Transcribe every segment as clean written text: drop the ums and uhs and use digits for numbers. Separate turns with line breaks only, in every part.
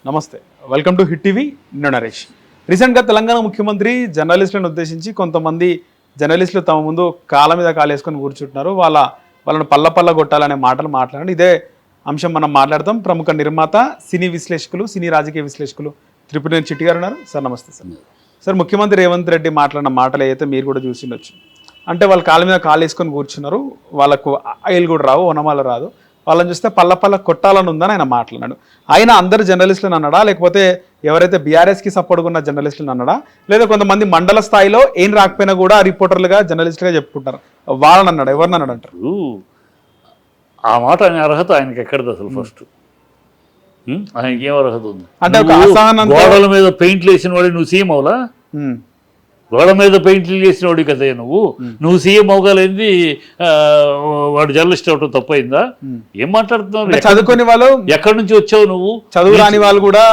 నమస్తే, welcome to hit TV. నేను నరేష్. రీసెంట్గా తెలంగాణ ముఖ్యమంత్రి జర్నలిస్టులను ఉద్దేశించి కొంతమంది జర్నలిస్టులు తమ ముందు కాళ్ళ మీద కాలేసుకొని కూర్చుంటున్నారు. వాళ్ళను పల్ల కొట్టాలనే మాటలు మాట్లాడండి. ఇదే అంశం మనం మాట్లాడతాం. ప్రముఖ నిర్మాత, సినీ విశ్లేషకులు, సినీ రాజకీయ విశ్లేషకులు త్రిపురేని చిట్టి గారు ఉన్నారు. సార్ నమస్తే. సార్, ముఖ్యమంత్రి రేవంత్ రెడ్డి మాట్లాడిన మాటలు అయితే మీరు కూడా చూసిండొచ్చు. అంటే వాళ్ళ కాళ్ళ మీద కాళ్ళు వేసుకొని కూర్చున్నారు, వాళ్ళకు ఆయిల్ కూడా రావు, వనమాల రాదు, వాళ్ళని చూస్తే పల్ల కొట్టాలని ఉందని ఆయన మాట్లాడాడు. ఆయన అందరు జర్నలిస్టులను అన్నాడా, లేకపోతే ఎవరైతే బీఆర్ఎస్కి సపోర్ట్గా ఉన్న జర్నలిస్టులను అన్నాడా, లేదా కొంతమంది మండల స్థాయిలో ఏం రాకపోయినా కూడా రిపోర్టర్లుగా జర్నలిస్టులుగా చెప్పుకుంటారు, వాళ్ళని అన్నాడు? ఎవరిని అన్నాడు అంటారు?
ఆ మాట అనే అర్హత ఆయనకి ఎక్కడది అసలు? ఫస్ట్ ఆయనకి ఏం అర్హత ఉంది?
అంటే ఒక అసహనం,
గోడల మీద పెయింట్లు వేసిన వాడు నువ్వు సీఎం అవలా? గోడ మీద పెయింట్లు వేసిన వాడు కదా నువ్వు సీఎం అవగలేంది, వాడు జర్నలిస్ట్ అవటం తప్పైందా? ఏం మాట్లాడుతున్నావు?
చదువుకుని వాళ్ళు
ఎక్కడి నుంచి వచ్చావు నువ్వు?
చదువు రాని వాళ్ళు కూడా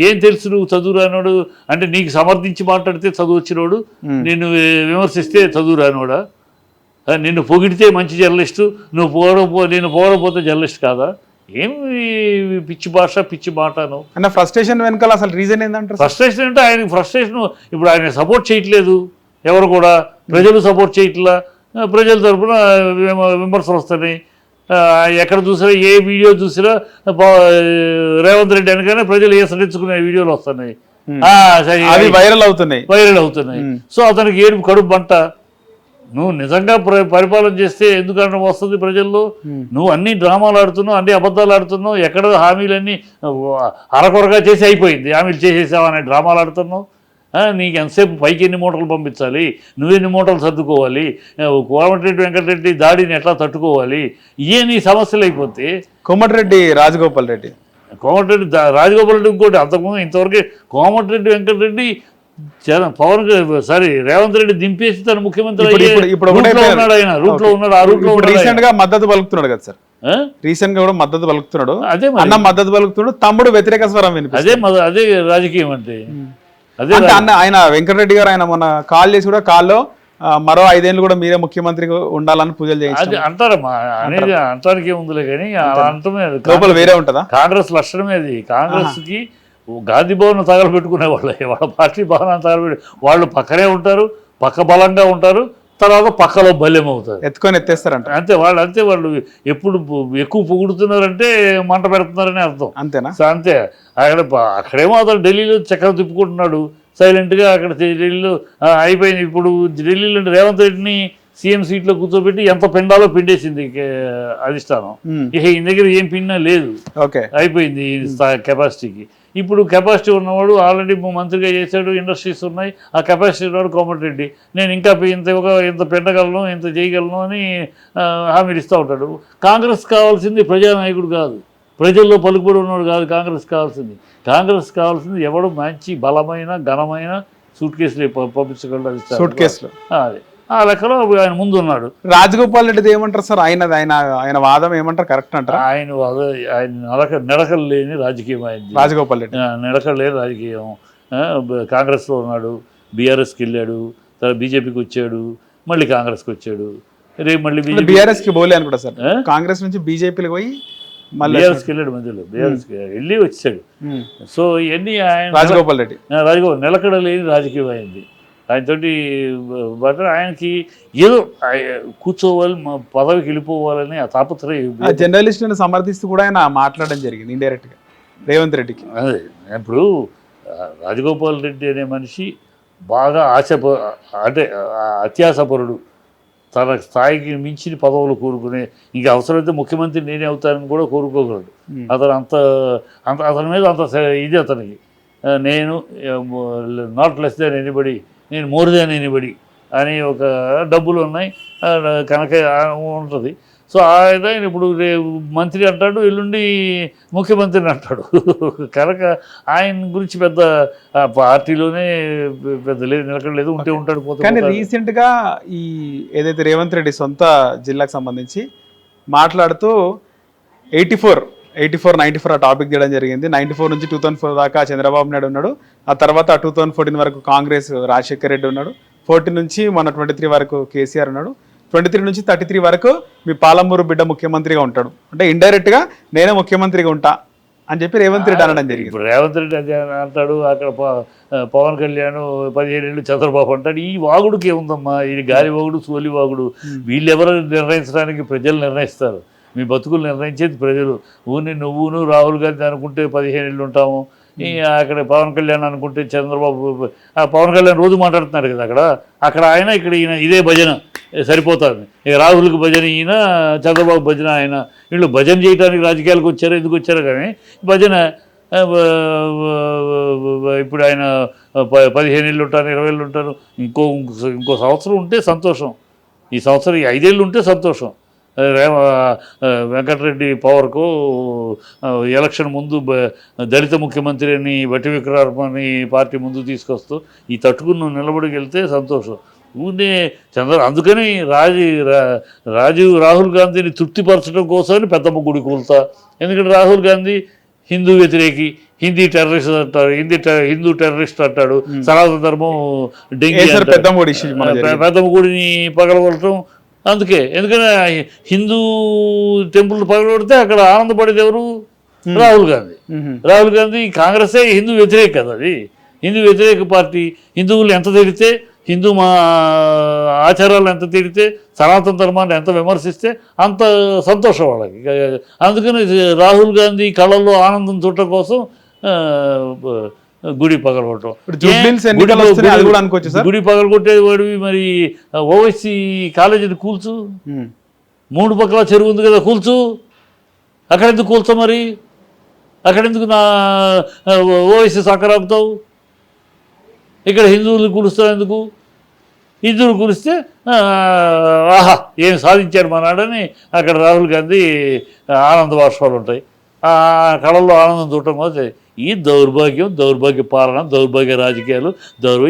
ఏం తెలుసు నువ్వు చదువు రానివాడు అంటే? నీకు సమర్థించి మాట్లాడితే చదువు వచ్చినోడు, నిన్ను విమర్శిస్తే చదువు రానివాడా? నిన్ను పొగిడితే మంచి జర్నలిస్టు, నేను పోవకపోతే జర్నలిస్ట్ కాదా? ఏమి పిచ్చి భాష, పిచ్చి మాటను?
అంటే ఫ్రస్ట్రేషన్ వెనకాల అసలు రీజన్ ఏంటంటారు?
ఫ్రస్ట్రేషన్ అంటే ఆయన ఫ్రస్ట్రేషన్. ఇప్పుడు ఆయన సపోర్ట్ చేయట్లేదు ఎవరు కూడా, ప్రజలు సపోర్ట్ చేయట్లా, ప్రజల తరఫున విమర్శలు వస్తున్నాయి. ఎక్కడ చూసినా, ఏ వీడియో చూసినా రేవంత్ రెడ్డి అనగానే ప్రజలు ఏసరించుకునే వీడియోలు వస్తున్నాయి,
వైరల్ అవుతున్నాయి.
సో అతనికి ఏడుపు కడుపు మంట. నువ్వు నిజంగా పరిపాలన చేస్తే ఎందుకన్నా వస్తుంది ప్రజల్లో? నువ్వు అన్ని డ్రామాలు ఆడుతున్నావు, అన్ని అబద్ధాలు ఆడుతున్నావు, ఎక్కడ హామీలన్నీ అరకొరగా చేసి అయిపోయింది, హామీలు చేసేసావు అనే డ్రామాలు ఆడుతున్నావు. నీకు ఎంతసేపు పైకి ఎన్ని మూటలు పంపించాలి, నువ్వెన్ని మూటలు సర్దుకోవాలి, కోమటిరెడ్డి వెంకటరెడ్డి దాడిని ఎట్లా తట్టుకోవాలి, ఇవే నీ సమస్యలు అయిపోతే.
కోమటిరెడ్డి రాజగోపాల్ రెడ్డి
ఇంకోటి అంతకుముందు ఇంతవరకు కోమటిరెడ్డి వెంకటరెడ్డి పవన్ రేవంత్ రెడ్డి దింపేసి తన ముఖ్యమంత్రి ఉన్నాడు. ఆయన రూట్ లో ఉన్నాడు. ఆ రూట్ లో
రీసెంట్ గా మద్దతు పలుకుతున్నాడు కదా సార్, రీసెంట్ గా కూడా మద్దతు పలుకుతున్నాడు.
అదే
అన్న మద్దతు పలుకుతున్నాడు, తమ్ముడు వ్యతిరేక స్వరం వినిపిస్తుంది.
అదే రాజకీయం అంటే.
అదే అన్న ఆయన వెంకటరెడ్డి గారు ఆయన మొన్న కాల్ చేసి కూడా కాల్లో మరో 5 ఏళ్ళు కూడా మీరే ముఖ్యమంత్రిగా ఉండాలని పూజలు చేయాలి
అంటారమ్మా. అనేది అంటానికి ఏముందిలే కానీ అంటమే
లోపల వేరే ఉంటుందా?
కాంగ్రెస్ లక్షణమే అది. కాంగ్రెస్ కి గాంధీ భవన్ తగలబెట్టుకునే వాళ్ళ పార్టీ భవనాన్ని తగలబెట్టి వాళ్ళు పక్కనే ఉంటారు, పక్క బలంగా ఉంటారు, తర్వాత పక్కలో బల్యం అవుతారు,
ఎత్తుకొని ఎత్తేస్తారంట.
అంతే వాళ్ళు ఎప్పుడు ఎక్కువ పొగుడుతున్నారంటే మంట పెడుతున్నారని అర్థం.
అంతేనా?
అంతే. అక్కడేమో అతను ఢిల్లీలో చక్కెర తిప్పుకుంటున్నాడు సైలెంట్గా. అక్కడ ఢిల్లీలో అయిపోయింది. ఇప్పుడు ఢిల్లీలో రేవంత్ రెడ్డిని సీఎం సీట్లో కూర్చోబెట్టి ఎంత పిండాలో పిండేసింది అధిష్టానం. ఇక ఈ దగ్గర ఏం పిండా లేదు, అయిపోయింది కెపాసిటీకి. ఇప్పుడు కెపాసిటీ ఉన్నవాడు ఆల్రెడీ మంత్రిగా చేశాడు, ఇండస్ట్రీస్ ఉన్నాయి, ఆ కెపాసిటీ ఉన్నవాడు కోమటిరెడ్డి. నేను ఇంకా ఇంత పెట్టగలను, ఇంత చేయగలను అని హామీలు ఇస్తూ ఉంటాడు. కాంగ్రెస్ కావాల్సింది ప్రజానాయకుడు కాదు, ప్రజల్లో పలుకుబడి ఉన్నవాడు కాదు కాంగ్రెస్ కావాల్సింది. కాంగ్రెస్ కావాల్సింది ఎవడు మంచి బలమైన ఘనమైన సూట్ కేసులు పంపించగలడు.
సూట్ కేసులు
అదే ఆ లెక్కలో ఆయన ముందు ఉన్నాడు.
రాజగోపాల్ రెడ్డి ఏమంటారు సార్? ఆయన వాదం ఏమంటారు? కరెక్ట్ అంటారు?
ఆయన నిడకలు లేని రాజకీయం అయింది.
రాజగోపాల్ రెడ్డి
నిడకలు లేని రాజకీయం. కాంగ్రెస్లో ఉన్నాడు, బీఆర్ఎస్కి వెళ్ళాడు, తర్వాత బీజేపీకి వచ్చాడు, మళ్ళీ కాంగ్రెస్కి వచ్చాడు, రేపు మళ్ళీ
బీఆర్ఎస్కి పోలే అనుకుంటా సార్. కాంగ్రెస్ నుంచి బీజేపీకి పోయి మళ్ళీ బీఆర్ఎస్కి
వెళ్ళాడు, మధ్యలో బీఆర్ఎస్కి వెళ్ళి వచ్చాడు. సో ఇవన్నీ ఆయన
రాజగోపాల్ రెడ్డి
నిలకడ లేని రాజకీయం అయింది. ఆయనతోటి బట్ ఆయనకి ఏదో కూర్చోవాలి, పదవికి వెళ్ళిపోవాలని ఆ తాపత్రయం.
జర్నలిస్టులను సమర్థిస్తూ కూడా ఆయన మాట్లాడడం జరిగింది ఇండైరెక్ట్ గా రేవంత్ రెడ్డికి.
అదే ఇప్పుడు రాజగోపాల్ రెడ్డి అనే మనిషి బాగా అంటే అత్యాసపరుడు, తన స్థాయికి మించిన పదవులు కోరుకునే, ఇంకా అవసరమైతే ముఖ్యమంత్రి నేనే అవుతానని కూడా కోరుకోగలడు. అతని మీద అంత ఇది అతనికి. నేను నాట్ లెస్ దాన్ ఎనీబడి, నేను మోర్ దాన్ ఎనీబడి అని ఒక డబ్బులు ఉన్నాయి కనుక ఉంటుంది. సో ఆయన ఇప్పుడు మంత్రి అంటాడు, ఎల్లుండి ముఖ్యమంత్రిని అంటాడు. కనుక ఆయన గురించి పెద్ద పార్టీలోనే పెద్ద లేదు, నిలకడలేదు, ఉంటే ఉంటాడు, పోతే.
కానీ రీసెంట్గా ఈ ఏదైతే రేవంత్ రెడ్డి సొంత జిల్లాకు సంబంధించి మాట్లాడుతూ 94 ఆ టాపిక్ చేయడం జరిగింది. 94 నుంచి 2004 దాకా చంద్రబాబు నాయుడు ఉన్నాడు, ఆ తర్వాత 2014 వరకు కాంగ్రెస్ రాజశేఖర్ రెడ్డి ఉన్నాడు, 14 నుంచి మన 23 వరకు కేసీఆర్ ఉన్నాడు, 23 నుంచి 33 వరకు మీ పాలమూరు బిడ్డ ముఖ్యమంత్రిగా ఉంటాడు. అంటే ఇండైరెక్ట్గా నేనే ముఖ్యమంత్రిగా ఉంటా అని చెప్పి రేవంత్ రెడ్డి అనడం జరిగింది.
ఇప్పుడు రేవంత్ రెడ్డి అది అంటాడు, అక్కడ పవన్ కళ్యాణ్ 17 ఏళ్ళు చంద్రబాబు అంటాడు. ఈ వాగుడికి ఏముందమ్మా, ఈ గాలి వాగుడు సోలి వాగుడు. వీళ్ళెవరు నిర్ణయించడానికి ప్రజలు నిర్ణయిస్తారు. మీ బతుకులు నిర్ణయించేది ప్రజలు. నువ్వును రాహుల్ గాంధీ అనుకుంటే 15 ఏళ్ళు ఉంటాము, అక్కడ పవన్ కళ్యాణ్ అనుకుంటే చంద్రబాబు. పవన్ కళ్యాణ్ రోజు మాట్లాడుతున్నారు కదా అక్కడ ఆయన, ఇక్కడ ఈయన, ఇదే భజన సరిపోతుంది. ఇక రాహుల్కి భజన ఈయన, చంద్రబాబు భజన ఆయన. వీళ్ళు భజన చేయడానికి రాజకీయాలకు వచ్చారో ఎందుకు వచ్చారో కానీ భజన. ఇప్పుడు ఆయన 15 ఏళ్ళు ఉంటారు, 20 ఏళ్ళు ఉంటారు. ఇంకో సంవత్సరం ఉంటే సంతోషం. ఈ సంవత్సరం 5 ఏళ్ళు ఉంటే సంతోషం. వెంకటరెడ్డి పవర్కు ఎలక్షన్ ముందు దళిత ముఖ్యమంత్రి అని బట్టి విక్రమార్కని పార్టీ ముందు తీసుకొస్తూ ఈ తట్టుకుని నిలబడికి వెళ్తే సంతోషం. ఊనే అందుకని రాహుల్ గాంధీని తృప్తిపరచడం కోసమని పెద్దమ్మ గుడి కూల్తా. ఎందుకంటే రాహుల్ గాంధీ హిందూ వ్యతిరేకి, టెర్రరిస్ట్ అంటాడు, హిందూ టెర్రరిస్ట్ అంటాడు. సనాతన ధర్మం డెంగీ, పెద్దమ్మ గుడిని పగలగొట్టడం. అందుకే ఎందుకంటే హిందూ టెంపుల్ పగలగొడితే అక్కడ ఆనందపడేది ఎవరు? రాహుల్ గాంధీ. రాహుల్ గాంధీ కాంగ్రెసే హిందూ వ్యతిరేక కదా, అది హిందూ వ్యతిరేక పార్టీ. హిందువులు ఎంత తిడితే, హిందూ మా ఆచారాలు ఎంత తిడితే, సనాతన ధర్మాన్ని ఎంత విమర్శిస్తే అంత సంతోషం వాళ్ళకి. అందుకని రాహుల్ గాంధీ కళల్లో ఆనందం చూడటం కోసం గుడి పగలగొట్టడం. గుడి పగలగొట్టే వాడివి మరి ఓవైసీ కాలేజీని కూల్చు. 3 పక్కల చెరువు ఉంది కదా, కూల్చు. అక్కడెందుకు కూల్చా మరి? అక్కడెందుకు నా ఓవైసీ సక్కరాకుతావు? ఇక్కడ హిందువులు కూలుస్తావు ఎందుకు? హిందువులు కూలిస్తే ఆహా ఏం సాధించారు మా నాడని అక్కడ రాహుల్ గాంధీ ఆనంద బాష్పాలు ఉంటాయి. ఆ కళల్లో ఆనందం చూడటం కోసం ఈ దౌర్భాగ్య పాలన, దౌర్భాగ్య రాజకీయాలు,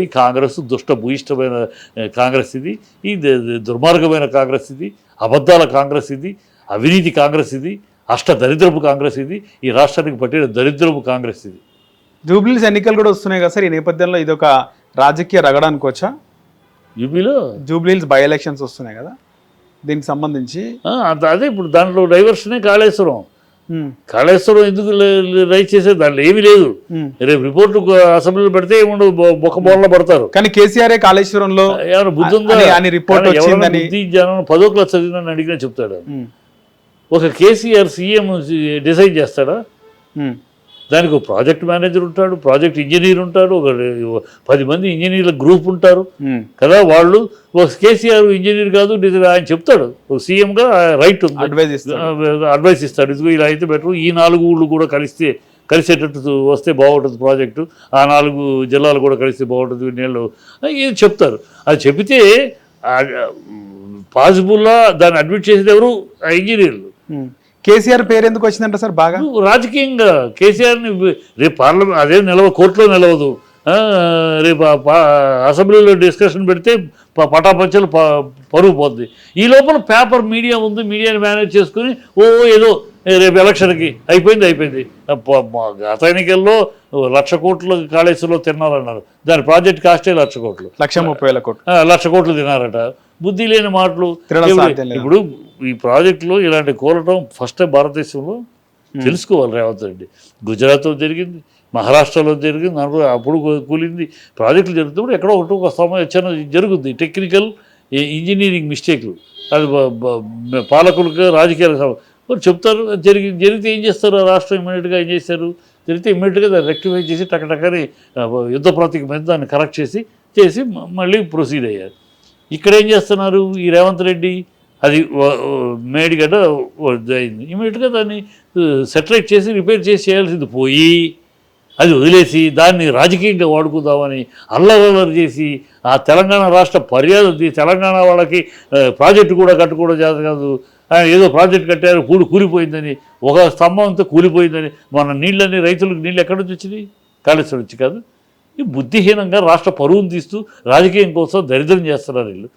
ఈ కాంగ్రెస్ దుష్ట భూయిష్టమైన కాంగ్రెస్ ఇది, ఈ దుర్మార్గమైన కాంగ్రెస్ ఇది, అబద్ధాల కాంగ్రెస్ ఇది, అవినీతి కాంగ్రెస్ ఇది, దరిద్రపు కాంగ్రెస్ ఇది, ఈ రాష్ట్రానికి పట్టిన దరిద్రపు కాంగ్రెస్ ఇది.
జూబ్లీస్ ఎన్నికలు కూడా వస్తున్నాయి కదా సార్, ఈ నేపథ్యంలో ఇది ఒక రాజకీయ రగడ అనుకోవచ్చా?
యూపీలో జూబ్లీస్
బై ఎలక్షన్స్ వస్తున్నాయి కదా, దీనికి సంబంధించి
అదే ఇప్పుడు దాంట్లో డైవర్షనే కాళేశ్వరం ఎందుకు రైట్ చేసే, దాంట్లో ఏమీ లేదు. రేపు రిపోర్టు అసెంబ్లీలో పెడితే ఏముండదు, బొక్క బోర్ల పడతారు.
కానీ కేసీఆర్ కాళేశ్వరంలో
ఏమైనా బుద్ధి ఉందా? బుద్ధి జనం 10వ క్లాస్ చదివిన అడిగినా చెప్తాడు. ఒక కేసీఆర్ సీఎం డిసైడ్ చేస్తాడా? దానికి ఒక ప్రాజెక్ట్ మేనేజర్ ఉంటాడు, ప్రాజెక్ట్ ఇంజనీర్ ఉంటాడు, ఒక 10 మంది ఇంజనీర్ల గ్రూప్ ఉంటారు కదా. వాళ్ళు ఒక కేసీఆర్ ఇంజనీర్ కాదు, ఆయన చెప్తాడు. ఒక సీఎంగా రైట్ ఉంది, అడ్వైస్ ఇస్తాడు. ఇదిగో ఇలా అయితే బెటర్, ఈ 4 ఊళ్ళు కూడా కలిసేటట్టు వస్తే బాగుంటుంది ప్రాజెక్టు, ఆ 4 జిల్లాలు కూడా కలిస్తే బాగుంటుంది నీళ్ళు, ఇది చెప్తారు. అది చెబితే పాసిబుల్లా దాన్ని అడ్మిట్ చేసేది ఎవరు? ఆ ఇంజనీర్లు.
కేసీఆర్ పేరు ఎందుకు వచ్చిందంట సార్? బాగా
రాజకీయంగా కేసీఆర్ని రేపు పార్లమెంట్ అదే కోర్టులో నిలవదు, రేపు అసెంబ్లీలో డిస్కషన్ పెడితే పటాపంచలు పరుగు పోద్ది. ఈ లోపల పేపర్ మీడియా ఉంది, మీడియాని మేనేజ్ చేసుకుని ఏదో రేపు ఎలక్షన్కి అయిపోయింది. గత ఎన్నికల్లో 1,00,000 కోట్లు కాళేశ్వరంలో తిన్నారన్నారు. దాని ప్రాజెక్ట్ కాస్టే 1,00,000 కోట్లు,
1,30,000 కోట్లు,
1,00,000 కోట్లు తిన్నారట. బుద్ధి లేని మాటలు. ఇప్పుడు ఈ ప్రాజెక్టులో ఇలాంటి కూలటం ఫస్ట్ టైం భారతదేశంలో తెలుసుకోవాలి రేవంత్ రెడ్డి. గుజరాత్లో జరిగింది, మహారాష్ట్రలో జరిగింది, అప్పుడు కూలింది. ప్రాజెక్టులు జరుగుతున్నప్పుడు ఎక్కడో ఒక సమయం జరుగుతుంది, టెక్నికల్ ఇంజనీరింగ్ మిస్టేక్లు. అది పాలకులకు రాజకీయాలకు చెప్తారు. జరిగితే ఏం చేస్తారు? రాష్ట్రం ఇమ్మీడియట్గా ఏం చేశారు? జరిగితే ఇమ్మీడియట్గా దాన్ని రెక్టిఫై చేసి టకటకని యుద్ధ ప్రాతిక మీద దాన్ని కరెక్ట్ చేసి మళ్ళీ ప్రొసీడ్ అయ్యారు. ఇక్కడ ఏం చేస్తున్నారు ఈ రేవంత్ రెడ్డి? అది మేడిగడ్డ అయింది, ఇమీడియట్గా దాన్ని సెటిలైట్ చేసి రిపేర్ చేయాల్సింది పోయి అది వదిలేసి దాన్ని రాజకీయంగా వాడుకుందామని అల్లరల్లరి చేసి ఆ తెలంగాణ రాష్ట్ర మర్యాద తెలంగాణ వాళ్ళకి ప్రాజెక్టు కూడా కట్టుకోవడం చేత కాదు, ఏదో ప్రాజెక్ట్ కట్టారు కూలిపోయిందని, ఒక స్తంభం అంతా కూలిపోయిందని. మన నీళ్ళని రైతులకు నీళ్ళు ఎక్కడి నుంచి వచ్చినాయి? కాళేశ్వరం నుంచి కాదు. ఈ బుద్ధిహీనంగా రాష్ట్ర పరువును తీస్తూ రాజకీయం కోసం దరిద్రం చేస్తున్నారు వీళ్ళు.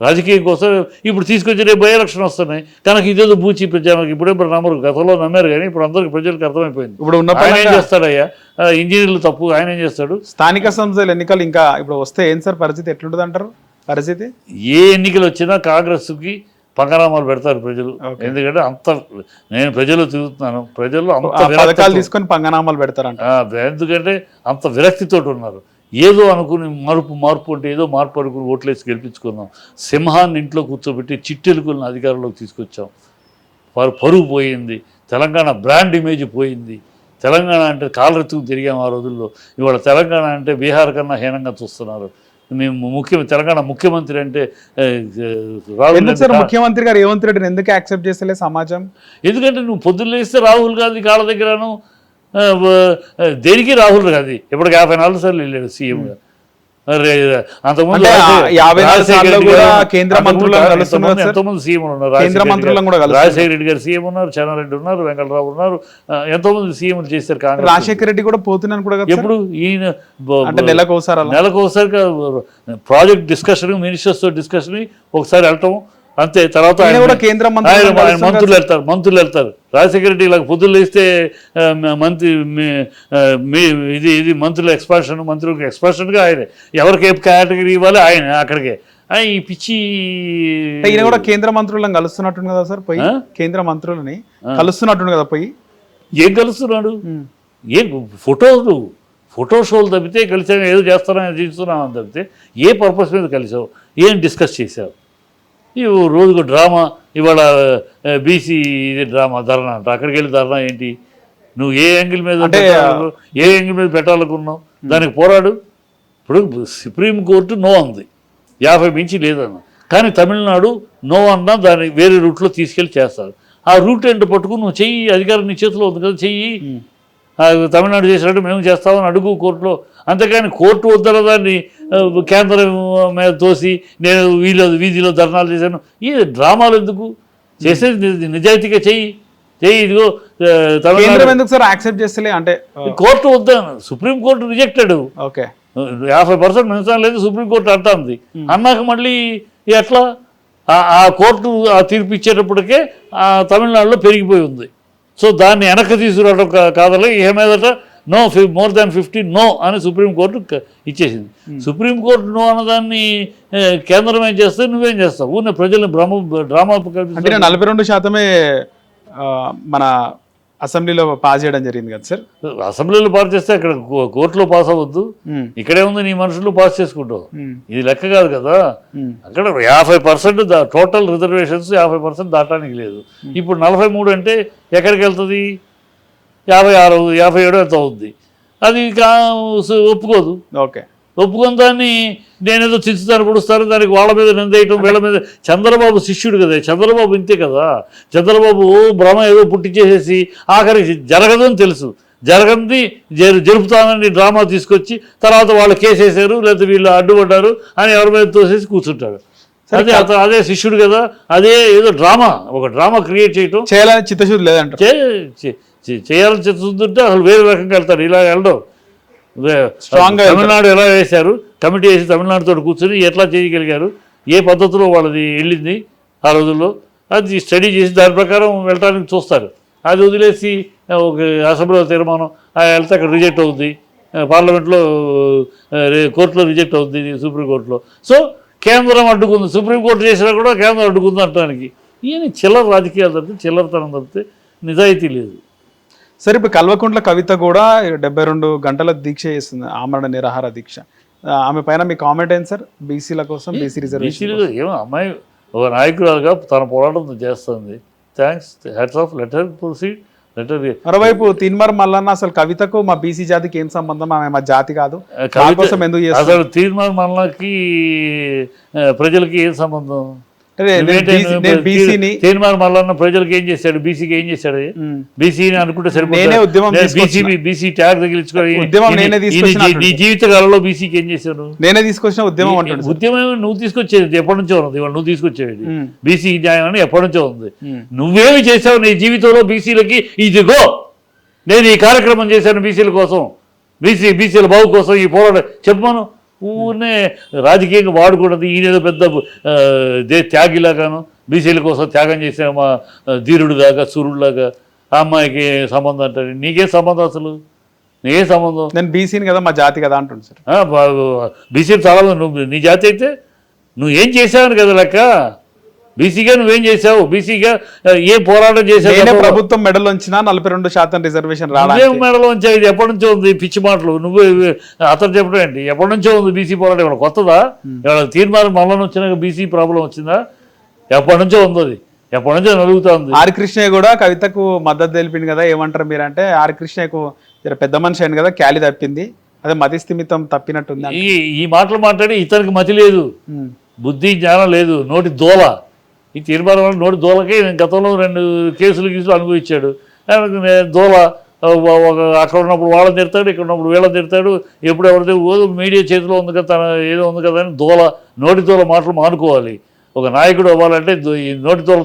రాజకీయం కోసం ఇప్పుడు తీసుకొచ్చి రేపు బై ఎలక్షన్ వస్తున్నాయి కనుక ఇదేదో బూచి ప్రజలకు ఇప్పుడే నమ్మరు, గతంలో నమ్మారు కానీ ఇప్పుడు అందరికి ప్రజలకు అర్థమైపోయింది.
ఇప్పుడు
ఆయన ఏం చేస్తాడయ్యా? ఇంజనీర్లు తప్పు, ఆయన ఏం చేస్తాడు?
స్థానిక సంస్థల ఎన్నికలు ఇంకా ఇప్పుడు వస్తే ఏం సార్ పరిస్థితి ఎట్లుంటుంది అంటారు? పరిస్థితి
ఏ ఎన్నికలు వచ్చినా కాంగ్రెస్కి పంగనామాలు పెడతారు ప్రజలు. ఎందుకంటే అంత నేను ప్రజలు తిరుగుతున్నాను, ప్రజల్లో అంత
పథకాలు తీసుకొని పంగనామాలు పెడతారంట.
ఎందుకంటే అంత విరక్తితోటి ఉన్నారు. ఏదో అనుకుని మార్పు అంటే ఏదో మార్పు అనుకుని ఓట్లేసి గెలిపించుకున్నాం. సింహాన్ని ఇంట్లో కూర్చోబెట్టి చిట్టెలుకులను అధికారంలోకి తీసుకొచ్చాం. వారు పరువు పోయింది, తెలంగాణ బ్రాండ్ ఇమేజ్ పోయింది. తెలంగాణ అంటే కాలరెత్తుకు తిరిగాము ఆ రోజుల్లో. ఇవాళ తెలంగాణ అంటే బీహార్ కన్నా హీనంగా చూస్తున్నారు. మేము తెలంగాణ ముఖ్యమంత్రి అంటే
ముఖ్యమంత్రి గారు రేవంత్ రెడ్డిని ఎందుకు యాక్సెప్ట్ చేస్తలే సమాజం?
ఎందుకంటే నువ్వు పొద్దున్న లేస్తే రాహుల్ గాంధీ కాళ్ళ దగ్గరను దేనికి రాహుల్ గాంధీ ఇప్పటికి 54 సార్లు వెళ్ళాడు సీఎంగా. అంతకుముందు ఎంతోమంది సీఎంలు ఉన్నారు. రాజశేఖర రెడ్డి గారు సీఎం ఉన్నారు, చెన్నారెడ్డి ఉన్నారు, వెంకటరావు ఉన్నారు, ఎంతోమంది సీఎంలు చేశారు కాంగ్రెస్.
రాజశేఖర రెడ్డి కూడా పోతున్నాను కూడా
ఎప్పుడు ఈయన
నెలకోసారి
ప్రాజెక్ట్ డిస్కషన్, మినిస్టర్స్ తో డిస్కషన్ ఒకసారి వెళ్ళటం అంతే. తర్వాత మంత్రులు వెళ్తారు. రాజశేఖర రెడ్డి ఇలా పొద్దులు వేస్తే మంత్రి ఇది మంత్రుల ఎక్స్పాన్షన్, మంత్రులకు ఎక్స్పాన్షన్గా ఆయన ఎవరికి ఏ కేటగిరీ ఇవ్వాలి ఆయన అక్కడికే. ఈ పిచ్చి
ఈయన కూడా కేంద్ర మంత్రులను కలుస్తున్నట్టు కదా సార్, పోయి కేంద్ర మంత్రులని కలుస్తున్నట్టు కదా పోయి.
ఏం కలుస్తున్నాడు? ఏం ఫోటో షోలు తప్పితే కలిసాము, ఏదో చేస్తున్నామని తప్పితే ఏ పర్పస్ మీద కలిసావు, ఏం డిస్కస్ చేసావు? రోజుకు డ్రామా. ఇవాళ బీసీ ఇది డ్రామా, ధర్నా అంట. అక్కడికి వెళ్ళి ధర్నా ఏంటి? నువ్వు ఏ యాంగిల్ మీద పెట్టాలనుకున్నావు దానికి పోరాడు. ఇప్పుడు సుప్రీంకోర్టు నో అంది, 50 మించి లేదన్న. కానీ తమిళనాడు నో అన్నా దాన్ని వేరే రూట్లో తీసుకెళ్ళి చేస్తారు. ఆ రూట్ ఏంటో పట్టుకుని నువ్వు చెయ్యి, అధికారం నీ చేతిలో ఉంది కదా, చెయ్యి. తమిళనాడు చేసినట్టు మేము చేస్తామని అడుగు కోర్టులో. అంతేకాని కోర్టు వద్దల దాన్ని కేంద్రం మీద తోసి నేను వీధిలో ధర్నాలు చేశాను, ఈ డ్రామాలు ఎందుకు? చేసేది నిజాయితీగా చెయ్యి. ఇదిగో కోర్టు వద్దా, సుప్రీంకోర్టు రిజెక్టెడ్. 50% మిగతా లేదు సుప్రీంకోర్టు అంటుంది. అన్నాక మళ్ళీ ఎట్లా? ఆ కోర్టు ఆ తీర్పు ఇచ్చేటప్పటికే తమిళనాడులో పెరిగిపోయి ఉంది. సో దాన్ని వెనక్కి తీసుకురావడం కాదని ఏమేదట నో మోర్ దాన్ 50 నో అని సుప్రీంకోర్టు ఇచ్చేసింది. సుప్రీంకోర్టు నో అన్నదాన్ని కేంద్రం ఏం చేస్తే నువ్వేం చేస్తావు? ఊరిని ప్రజల్ని డ్రామా
42% మన అసెంబ్లీలో పాస్ చేయడం జరిగింది కదా సార్.
అసెంబ్లీలో పాస్ చేస్తే అక్కడ కోర్టులో పాస్ అవ్వద్దు, ఇక్కడే ఉంది నీ మనుషులు పాస్ చేసుకుంటావు. ఇది లెక్క కాదు కదా. అక్కడ 50% టోటల్ రిజర్వేషన్స్ 50% దాటానికి లేదు. ఇప్పుడు 43 అంటే ఎక్కడికి వెళ్తుంది? 56, 57 ఎంత అవుద్ది? అది ఒప్పుకోదు. ఒప్పుకొని దాన్ని నేనేదో చిచ్చుతాను పొడుస్తాను, దానికి వాళ్ళ మీద నిందేయటం, వీళ్ళ మీద. చంద్రబాబు శిష్యుడు కదా, చంద్రబాబు ఇంతే కదా. చంద్రబాబు భ్రమ ఏదో పుట్టించేసేసి ఆఖరికి జరగదని తెలుసు, జరగంది జరుపుతానని డ్రామా తీసుకొచ్చి తర్వాత వాళ్ళు కేసేసారు లేదా వీళ్ళు అడ్డుపడ్డారు అని ఎవరి మీద తోసేసి కూర్చుంటాడు. అదే శిష్యుడు కదా. అదే ఏదో ఒక డ్రామా క్రియేట్ చేయటం.
చేయాలని చిత్తశుద్ధి లేదంట.
చేయాలని చిత్తశుద్ధి ఉంటే అసలు వేరే రకంగా వెళ్తారు, ఇలా వెళ్ళడం. తమిళనాడు ఎలా వేశారు, కమిటీ వేసి తమిళనాడుతో కూర్చొని ఎట్లా చేయగలిగారు, ఏ పద్ధతిలో వాళ్ళది వెళ్ళింది ఆ రోజుల్లో, అది స్టడీ చేసి దాని ప్రకారం వెళ్ళడానికి చూస్తారు. అది వదిలేసి ఒక అసెంబ్లీలో తీర్మానం వెళ్తే అక్కడ రిజెక్ట్ అవుద్ది, పార్లమెంట్లో కోర్టులో రిజెక్ట్ అవుద్ది, సుప్రీంకోర్టులో. సో కేంద్రం అడ్డుకుంది, సుప్రీంకోర్టు చేసినా కూడా కేంద్రం అడ్డుకుంది అంటానికి. ఈయన చిల్లర రాజకీయాలు తప్పితే, చిల్లరతనం తప్పితే నిజాయితీ లేదు.
సరే, ఇప్పుడు కల్వకుంట్ల కవిత కూడా 72 గంటల దీక్ష చేస్తుంది, ఆమరణ నిరాహార దీక్ష. ఆమె పైన మీ కామెంట్ ఏంటి సార్? బీసీల కోసం, బీసీ రిజర్వేషన్.
ఏమో అమ్మాయి ఒక నాయకురాలుగా తన పోరాటం చేస్తుంది. Thanks, hats off, letter proceed.
మరోవైపు తీన్మార్ మల్లన్న అసలు కవితకు మా బీసీ జాతికి ఏం సంబంధం, ఆమె మా జాతి కాదు, కోసం ఎందుకు చేస్తారు?
అసలు తీన్మార్ మల్లన్నకి ప్రజలకి ఏం సంబంధం? తీర్మానం మల్లన్న ప్రజలకు ఏం చేశాడు, బీసీకి ఏం చేశాడు? బీసీని అనుకుంటే సరిపోతుంది. బీసీ ట్యాగ్ తగిలించుకొని నీ జీవితకాలంలో బీసీకి ఏం చేశాను?
నేనే తీసుకొచ్చిన ఉద్యమం.
ఉద్యమం నువ్వు తీసుకొచ్చేది ఎప్పటి నుంచో ఉంది, ఇవాళ నువ్వు తీసుకొచ్చేది బీసీ న్యాయం అని ఎప్పటి నుంచో ఉంది. నువ్వేమి చేసావు నీ జీవితంలో బీసీలకి? ఇదిగో నేను ఈ కార్యక్రమం చేశాను బీసీల కోసం, బీసీల బాగు కోసం ఈ పోరాటం చెప్పమను. ఊరినే రాజకీయంగా వాడుకున్నది. ఈయనేదో పెద్ద త్యాగిలాగాను బీసీల కోసం త్యాగం చేసే మా ధీరుడులాగా, సూర్యుడులాగా ఆ అమ్మాయికి సంబంధం అంటే నీకేం సంబంధం? అసలు నీకేం సంబంధం?
నేను బీసీని కదా, మా జాతి కదా అంటుంది సార్.
బీసీలు చాలా నువ్వు నీ జాతి అయితే నువ్వు ఏం చేసావని కదా లెక్క. బీసీగా నువ్వేం చేసావు? బీసీగా ఏ పోరాటం
నేనే
చేసావు?
ప్రభుత్వం మెడలోంచిన 42% రిజర్వేషన్
నువ్వేం
రావడానికి
మెడలో ఉంచావు? ఇది ఎప్పటి నుంచో ఉంది పిచ్చి మాటలు. నువ్వు అతను చెప్పడం ఏంటి? ఎప్పటి నుంచో ఉంది బీసీ పోరాటం. ఇవాళ కొత్తదా? ఇవాళ తీర్మానం మళ్ళీ వచ్చినాక బీసీ ప్రాబ్లం వచ్చిందా? ఎప్పటి నుంచో ఉంది అది, ఎప్పటి నుంచో నలుగుతా ఉంది.
ఆర్ కృష్ణయ్య కూడా కవితకు మద్దతు తెలిపింది కదా, ఏమంటారు మీరంటే ఆర్ కృష్ణయ్యకు జర పెద్ద మనిషి అయింది కదా, క్యాలీ తప్పింది, అదే మతి స్థిమితం తప్పినట్టుంది అని.
ఈ మాటలు మాట్లాడి ఇతనికి మతి లేదు,
ఉమ్.
బుద్ధి జ్ఞానం లేదు, నోటి దోల. ఈ తీర్మానం వల్ల నోటి దోలకే గతంలో 2 కేసులు అనుభవించాడు. దోల అక్కడ ఉన్నప్పుడు వాళ్ళని తిడతాడు, ఇక్కడ ఉన్నప్పుడు వీళ్ళని తిడతాడు. ఎప్పుడు ఎవరితో మీడియా చేతిలో ఉంది కదా, తన ఏదో ఉంది కదా అని దోల, నోటి దోల మాటలు మానుకోవాలి. ఒక నాయకుడు అవ్వాలంటే ఈ నోటి దోల